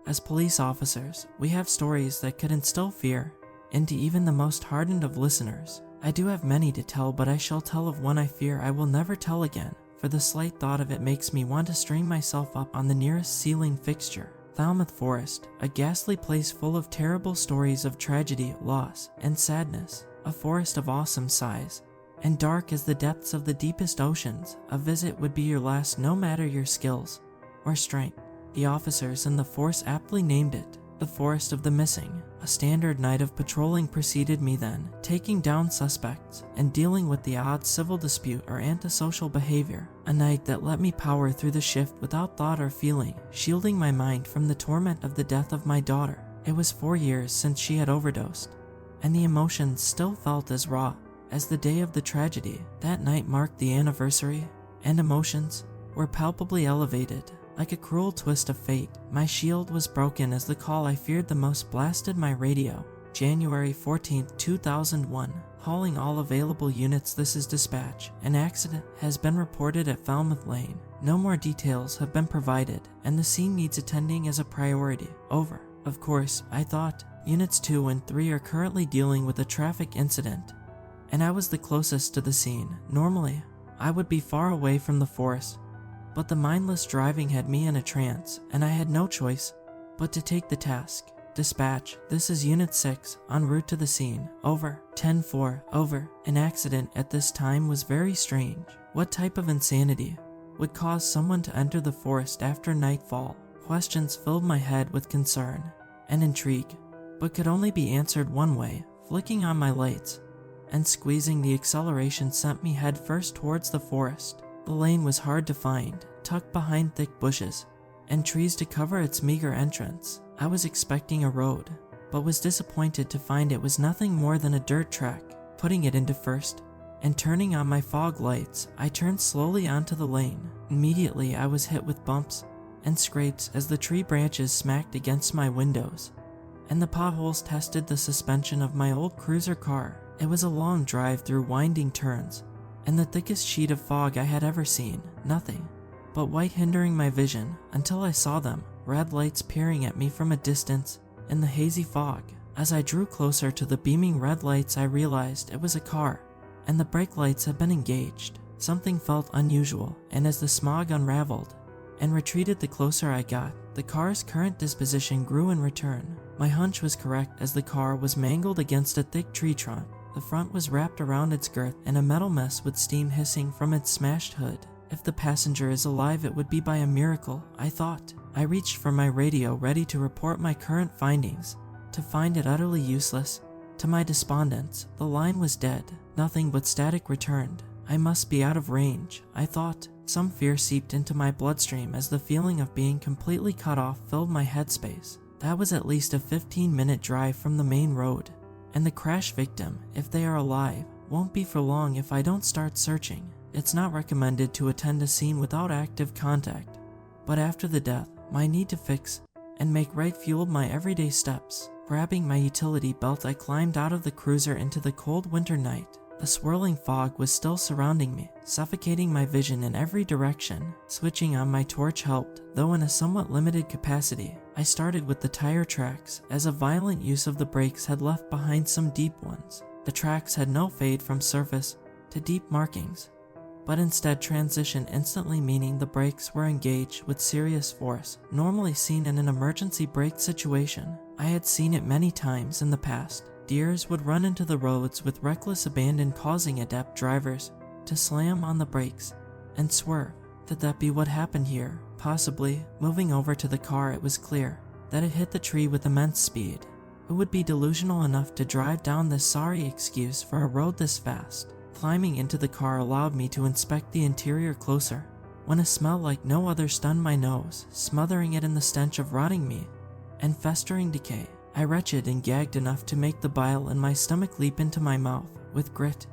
As police officers, we have stories that could instill fear into even the most hardened of listeners. I do have many to tell, but I shall tell of one I fear I will never tell again, for the slight thought of it makes me want to string myself up on the nearest ceiling fixture. Falmouth Forest, a ghastly place full of terrible stories of tragedy, loss, and sadness. A forest of awesome size, and dark as the depths of the deepest oceans. A visit would be your last, no matter your skills or strength. The officers in the force aptly named it the Forest of the Missing. A standard night of patrolling preceded me then, taking down suspects and dealing with the odd civil dispute or antisocial behavior. A night that let me power through the shift without thought or feeling, shielding my mind from the torment of the death of my daughter. It was 4 years since she had overdosed, and the emotions still felt as raw as the day of the tragedy. That night marked the anniversary, and emotions were palpably elevated. Like a cruel twist of fate, my shield was broken as the call I feared the most blasted my radio. January 14, 2001. Calling all available units, this is dispatch. An accident has been reported at Falmouth Lane. No more details have been provided, and the scene needs attending as a priority. Over. Of course, I thought. Units 2 and 3 are currently dealing with a traffic incident, and I was the closest to the scene. Normally, I would be far away from the force, but the mindless driving had me in a trance, and I had no choice but to take the task. Dispatch, this is Unit 6, en route to the scene. Over. 10-4, over. An accident at this time was very strange. What type of insanity would cause someone to enter the forest after nightfall? Questions filled my head with concern and intrigue, but could only be answered one way. Flicking on my lights and squeezing the acceleration sent me head first towards the forest. The lane was hard to find, tucked behind thick bushes and trees to cover its meager entrance. I was expecting a road, but was disappointed to find it was nothing more than a dirt track. Putting it into first and turning on my fog lights, I turned slowly onto the lane. Immediately I was hit with bumps and scrapes as the tree branches smacked against my windows, and the potholes tested the suspension of my old cruiser car. It was a long drive through winding turns and the thickest sheet of fog I had ever seen. Nothing but white hindering my vision until I saw them, red lights peering at me from a distance in the hazy fog. As I drew closer to the beaming red lights, I realized it was a car, and the brake lights had been engaged. Something felt unusual, and as the smog unraveled and retreated the closer I got, the car's current disposition grew in return. My hunch was correct as the car was mangled against a thick tree trunk. The front was wrapped around its girth in a metal mess with steam hissing from its smashed hood. If the passenger is alive, it would be by a miracle, I thought. I reached for my radio, ready to report my current findings, to find it utterly useless. To my despondence, the line was dead. Nothing but static returned. I must be out of range, I thought. Some fear seeped into my bloodstream as the feeling of being completely cut off filled my headspace. That was at least a 15-minute drive from the main road, and the crash victim, if they are alive, won't be for long if I don't start searching. It's not recommended to attend a scene without active contact, but after the death, my need to fix and make right fueled my everyday steps. Grabbing my utility belt, I climbed out of the cruiser into the cold winter night. The swirling fog was still surrounding me, suffocating my vision in every direction. Switching on my torch helped, though in a somewhat limited capacity. I started with the tire tracks, as a violent use of the brakes had left behind some deep ones. The tracks had no fade from surface to deep markings, but instead transition instantly, meaning the brakes were engaged with serious force, normally seen in an emergency brake situation. I had seen it many times in the past. Deers would run into the roads with reckless abandon, causing adept drivers to slam on the brakes and swerve. Could that be what happened here? Possibly. Moving over to the car, it was clear that it hit the tree with immense speed. Who would be delusional enough to drive down this sorry excuse for a road this fast? Climbing into the car allowed me to inspect the interior closer, when a smell like no other stunned my nose, smothering it in the stench of rotting meat and festering decay. I retched and gagged enough to make the bile in my stomach leap into my mouth. With grit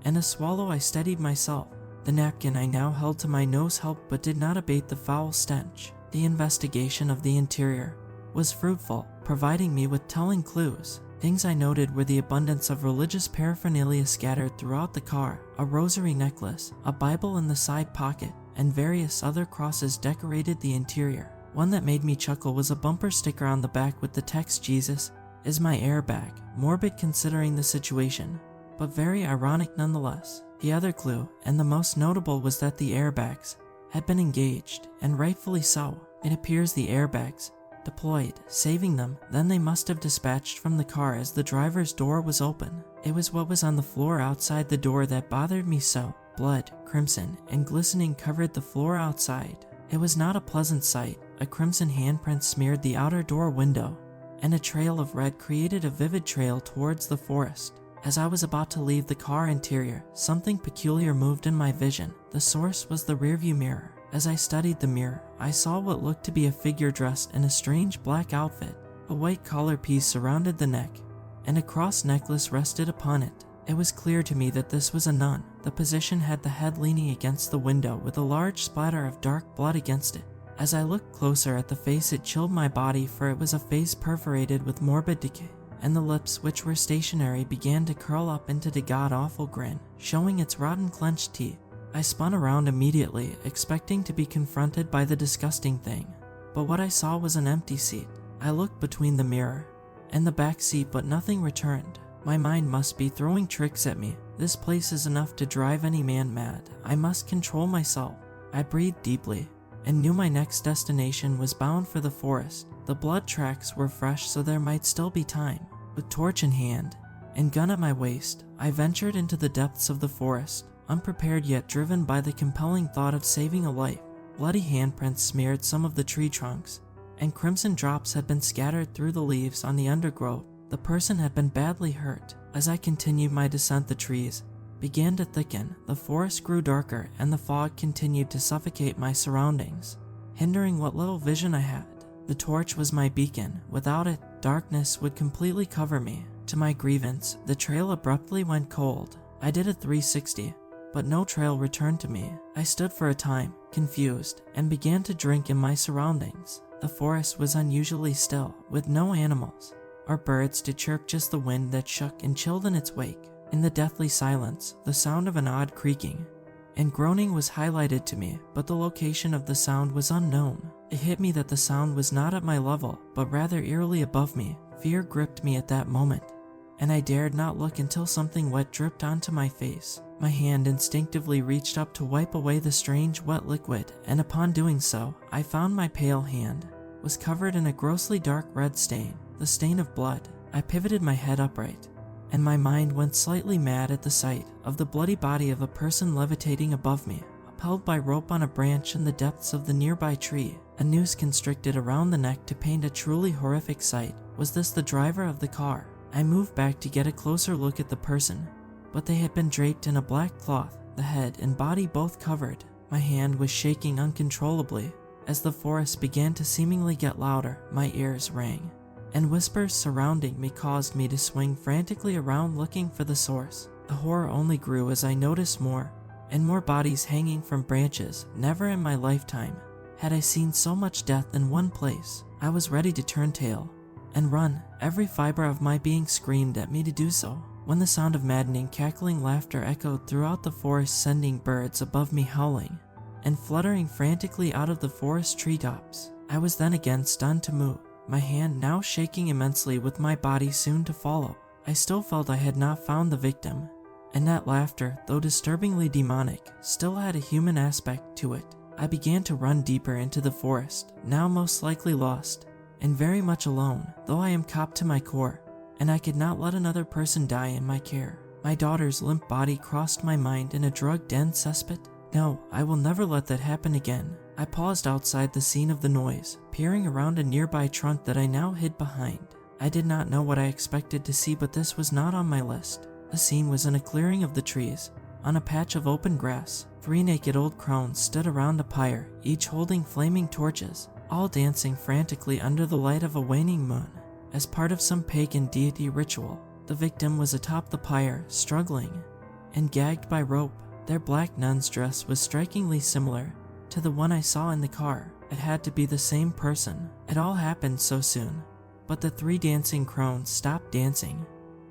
and a swallow, I steadied myself. The napkin I now held to my nose helped but did not abate the foul stench. The investigation of the interior was fruitful, providing me with telling clues. Things I noted were the abundance of religious paraphernalia scattered throughout the car, a rosary necklace, a Bible in the side pocket, and various other crosses decorated the interior. One that made me chuckle was a bumper sticker on the back with the text "Jesus is my airbag," morbid considering the situation, but very ironic nonetheless. The other clue, and the most notable, was that the airbags had been engaged, and rightfully so. It appears the airbags deployed, saving them, then they must have dispatched from the car as the driver's door was open. It was what was on the floor outside the door that bothered me so. Blood, crimson, and glistening covered the floor outside. It was not a pleasant sight. A crimson handprint smeared the outer door window, and a trail of red created a vivid trail towards the forest. As I was about to leave the car interior, something peculiar moved in my vision. The source was the rearview mirror. As I studied the mirror, I saw what looked to be a figure dressed in a strange black outfit. A white collar piece surrounded the neck, and a cross necklace rested upon it. It was clear to me that this was a nun. The position had the head leaning against the window with a large splatter of dark blood against it. As I looked closer at the face, it chilled my body, for it was a face perforated with morbid decay, and the lips, which were stationary, began to curl up into the god-awful grin, showing its rotten clenched teeth. I spun around immediately, expecting to be confronted by the disgusting thing, but what I saw was an empty seat. I looked between the mirror and the back seat, but nothing returned. My mind must be throwing tricks at me. This place is enough to drive any man mad. I must control myself. I breathed deeply and knew my next destination was bound for the forest. The blood tracks were fresh, so there might still be time. With torch in hand and gun at my waist, I ventured into the depths of the forest, unprepared yet driven by the compelling thought of saving a life. Bloody handprints smeared some of the tree trunks, and crimson drops had been scattered through the leaves on the undergrowth. The person had been badly hurt. As I continued my descent, the trees began to thicken, the forest grew darker, and the fog continued to suffocate my surroundings, hindering what little vision I had. The torch was my beacon. Without it, darkness would completely cover me. To my grievance, the trail abruptly went cold. I did a 360, but no trail returned to me. I stood for a time, confused, and began to drink in my surroundings. The forest was unusually still, with no animals or birds to chirp, just the wind that shook and chilled in its wake. In the deathly silence, the sound of an odd creaking and groaning was highlighted to me, but the location of the sound was unknown. It hit me that the sound was not at my level, but rather eerily above me. Fear gripped me at that moment, and I dared not look until something wet dripped onto my face. My hand instinctively reached up to wipe away the strange wet liquid, and upon doing so, I found my pale hand was covered in a grossly dark red stain, the stain of blood. I pivoted my head upright, and my mind went slightly mad at the sight of the bloody body of a person levitating above me, upheld by rope on a branch in the depths of the nearby tree, a noose constricted around the neck to paint a truly horrific sight. Was this the driver of the car? I moved back to get a closer look at the person, but they had been draped in a black cloth, the head and body both covered. My hand was shaking uncontrollably. As the forest began to seemingly get louder, my ears rang, and whispers surrounding me caused me to swing frantically around looking for the source. The horror only grew as I noticed more and more bodies hanging from branches. Never in my lifetime had I seen so much death in one place. I was ready to turn tail and run. Every fiber of my being screamed at me to do so, when the sound of maddening, cackling laughter echoed throughout the forest, sending birds above me howling and fluttering frantically out of the forest treetops. I was then again stunned to move, my hand now shaking immensely with my body soon to follow. I still felt I had not found the victim, and that laughter, though disturbingly demonic, still had a human aspect to it. I began to run deeper into the forest, now most likely lost, and very much alone, though I am cop to my core, and I could not let another person die in my care. My daughter's limp body crossed my mind in a drug-den cesspit. No, I will never let that happen again. I paused outside the scene of the noise, peering around a nearby trunk that I now hid behind. I did not know what I expected to see, but this was not on my list. The scene was in a clearing of the trees, on a patch of open grass. 3 naked old crones stood around a pyre, each holding flaming torches, all dancing frantically under the light of a waning moon, as part of some pagan deity ritual. The victim was atop the pyre, struggling and gagged by rope. Their black nun's dress was strikingly similar to the one I saw in the car. It had to be the same person. It all happened so soon, but the 3 dancing crones stopped dancing,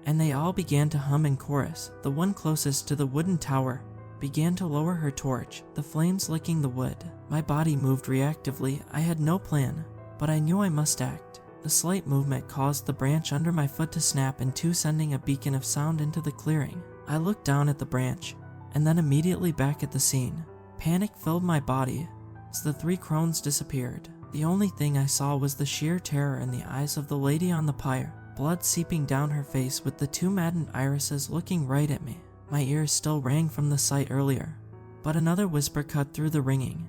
and they all began to hum in chorus. The one closest to the wooden tower began to lower her torch, the flames licking the wood. My body moved reactively. I had no plan, but I knew I must act. The slight movement caused the branch under my foot to snap in two, sending a beacon of sound into the clearing. I looked down at the branch, and then immediately back at the scene. Panic filled my body as the 3 crones disappeared. The only thing I saw was the sheer terror in the eyes of the lady on the pyre, blood seeping down her face with the 2 maddened irises looking right at me. My ears still rang from the sight earlier, but another whisper cut through the ringing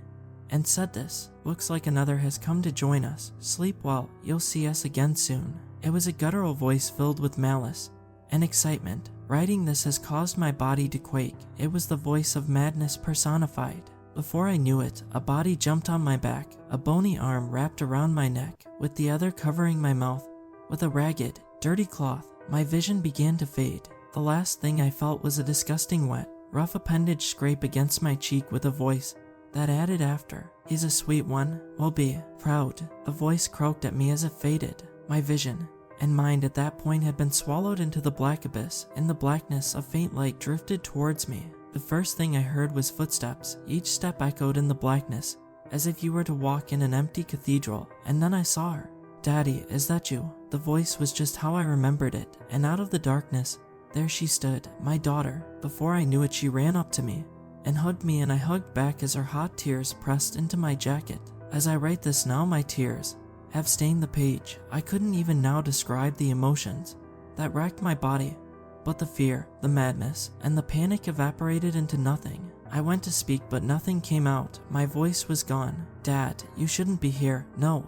and said, "This looks like another has come to join us. Sleep well, you'll see us again soon." It was a guttural voice filled with malice and excitement. Writing this has caused my body to quake. It was the voice of madness personified. Before I knew it, a body jumped on my back, a bony arm wrapped around my neck, with the other covering my mouth with a ragged, dirty cloth. My vision began to fade. The last thing I felt was a disgusting wet, rough appendage scrape against my cheek with a voice that added after, "He's a sweet one, we'll be proud." The voice croaked at me as it faded. My vision and mind at that point had been swallowed into the black abyss. In the blackness, a faint light drifted towards me. The first thing I heard was footsteps. Each step echoed in the blackness, as if you were to walk in an empty cathedral, and then I saw her. "Daddy, is that you?" The voice was just how I remembered it, and out of the darkness, there she stood, my daughter. Before I knew it, she ran up to me and hugged me, and I hugged back as her hot tears pressed into my jacket. As I write this now, my tears have stained the page. I couldn't even now describe the emotions that racked my body, but the fear, the madness, and the panic evaporated into nothing. I went to speak, but nothing came out. My voice was gone. "Dad, you shouldn't be here. No,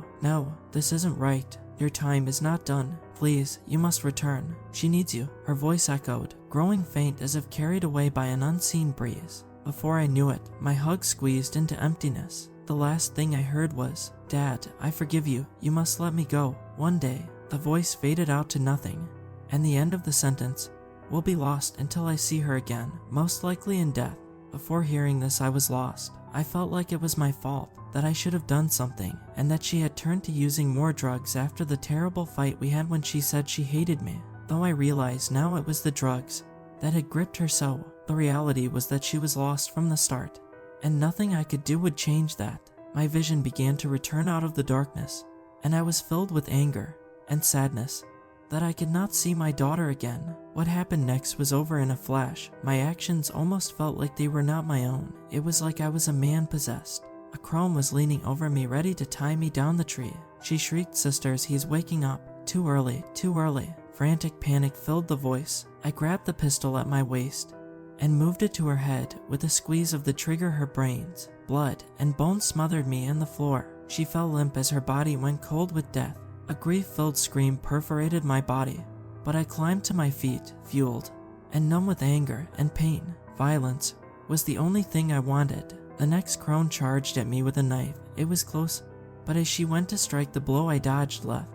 this isn't right. Your time is not done. Please, you must return. She needs you." Her voice echoed, growing faint as if carried away by an unseen breeze. Before I knew it, my hug squeezed into emptiness. The last thing I heard was, "Dad, I forgive you. You must let me go. One day." The voice faded out to nothing, and the end of the sentence, "will be lost until I see her again, most likely in death." Before hearing this, I was lost. I felt like it was my fault, that I should have done something, and that she had turned to using more drugs after the terrible fight we had when she said she hated me. Though I realized now it was the drugs that had gripped her so. The reality was that she was lost from the start, and nothing I could do would change that. My vision began to return out of the darkness, and I was filled with anger and sadness that I could not see my daughter again. What happened next was over in a flash. My actions almost felt like they were not my own. It was like I was a man possessed. A crone was leaning over me, ready to tie me down the tree. She shrieked, "Sisters, he's waking up. Too early, too early." Frantic panic filled the voice. I grabbed the pistol at my waist and moved it to her head. With a squeeze of the trigger, her brains, blood, and bones smothered me and the floor. She fell limp as her body went cold with death. A grief-filled scream perforated my body, but I climbed to my feet, fueled and numb with anger and pain. Violence was the only thing I wanted. The next crone charged at me with a knife. It was close, but as she went to strike the blow, I dodged left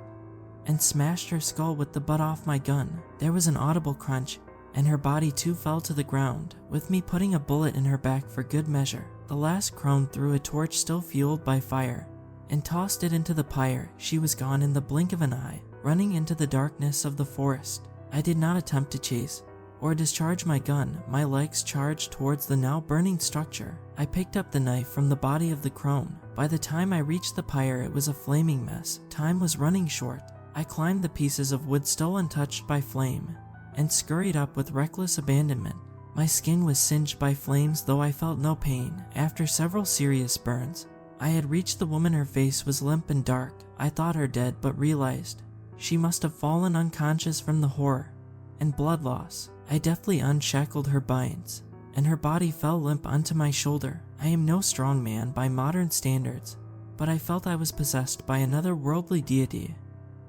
and smashed her skull with the butt off my gun. There was an audible crunch, and her body too fell to the ground, with me putting a bullet in her back for good measure. The last crone threw a torch still fueled by fire and tossed it into the pyre. She was gone in the blink of an eye, running into the darkness of the forest. I did not attempt to chase or discharge my gun. My legs charged towards the now burning structure. I picked up the knife from the body of the crone. By the time I reached the pyre, it was a flaming mess. Time was running short. I climbed the pieces of wood still untouched by flame and scurried up with reckless abandonment. My skin was singed by flames, though I felt no pain. After several serious burns, I had reached the woman. Her face was limp and dark. I thought her dead, but realized she must have fallen unconscious from the horror and blood loss. I deftly unshackled her binds, and her body fell limp onto my shoulder. I am no strong man by modern standards, but I felt I was possessed by another worldly deity,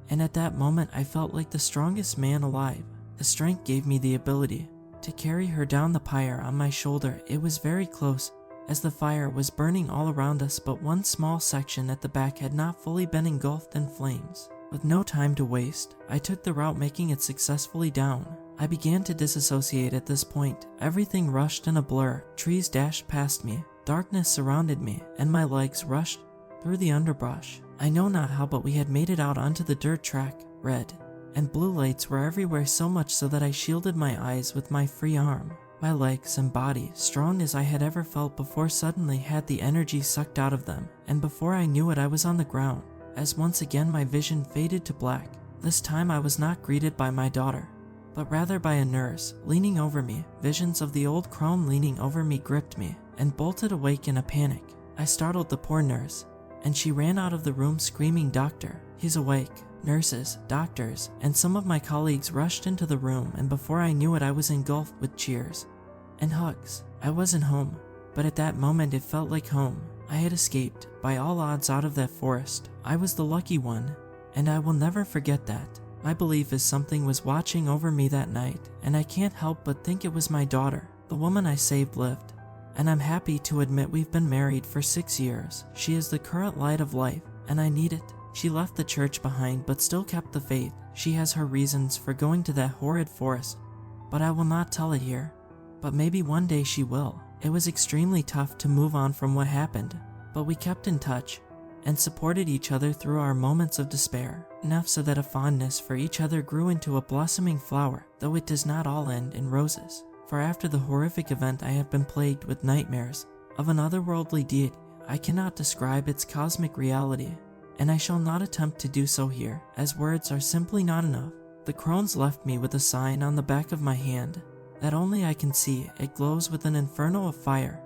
and at that moment I felt like the strongest man alive. The strength gave me the ability to carry her down the pyre on my shoulder. It was very close, as the fire was burning all around us, but one small section at the back had not fully been engulfed in flames. With no time to waste, I took the route, making it successfully down. I began to disassociate at this point. Everything rushed in a blur. Trees dashed past me, darkness surrounded me, and my legs rushed through the underbrush. I know not how, but we had made it out onto the dirt track. Red and blue lights were everywhere, so much so that I shielded my eyes with my free arm. My legs and body, strong as I had ever felt before, suddenly had the energy sucked out of them, and before I knew it I was on the ground, as once again my vision faded to black. This time I was not greeted by my daughter, but rather by a nurse leaning over me. Visions of the old crone leaning over me gripped me, and bolted awake in a panic. I startled the poor nurse, and she ran out of the room screaming, "Doctor, he's awake." Nurses, doctors, and some of my colleagues rushed into the room, and before I knew it I was engulfed with cheers and hugs. I wasn't home, but at that moment it felt like home. I had escaped, by all odds, out of that forest. I was the lucky one, and I will never forget that. My belief is something was watching over me that night, and I can't help but think it was my daughter. The woman I saved lived, and I'm happy to admit we've been married for 6 years. She is the current light of life, and I need it. She left the church behind but still kept the faith. She has her reasons for going to that horrid forest, but I will not tell it here. But maybe one day she will. It was extremely tough to move on from what happened, but we kept in touch and supported each other through our moments of despair, enough so that a fondness for each other grew into a blossoming flower, though it does not all end in roses. For after the horrific event I have been plagued with nightmares of an otherworldly deity. I cannot describe its cosmic reality, and I shall not attempt to do so here, as words are simply not enough. The crones left me with a sign on the back of my hand that only I can see. It glows with an inferno of fire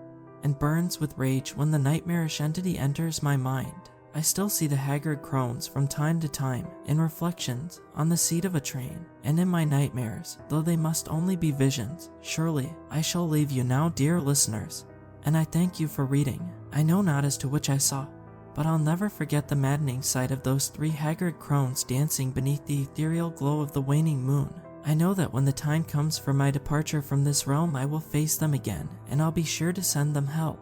and burns with rage when the nightmarish entity enters my mind. I still see the haggard crones from time to time in reflections on the seat of a train, and in my nightmares, though they must only be visions. Surely, I shall leave you now, dear listeners, and I thank you for reading. I know not as to which I saw, but I'll never forget the maddening sight of those 3 haggard crones dancing beneath the ethereal glow of the waning moon. I know that when the time comes for my departure from this realm I will face them again, and I'll be sure to send them hell.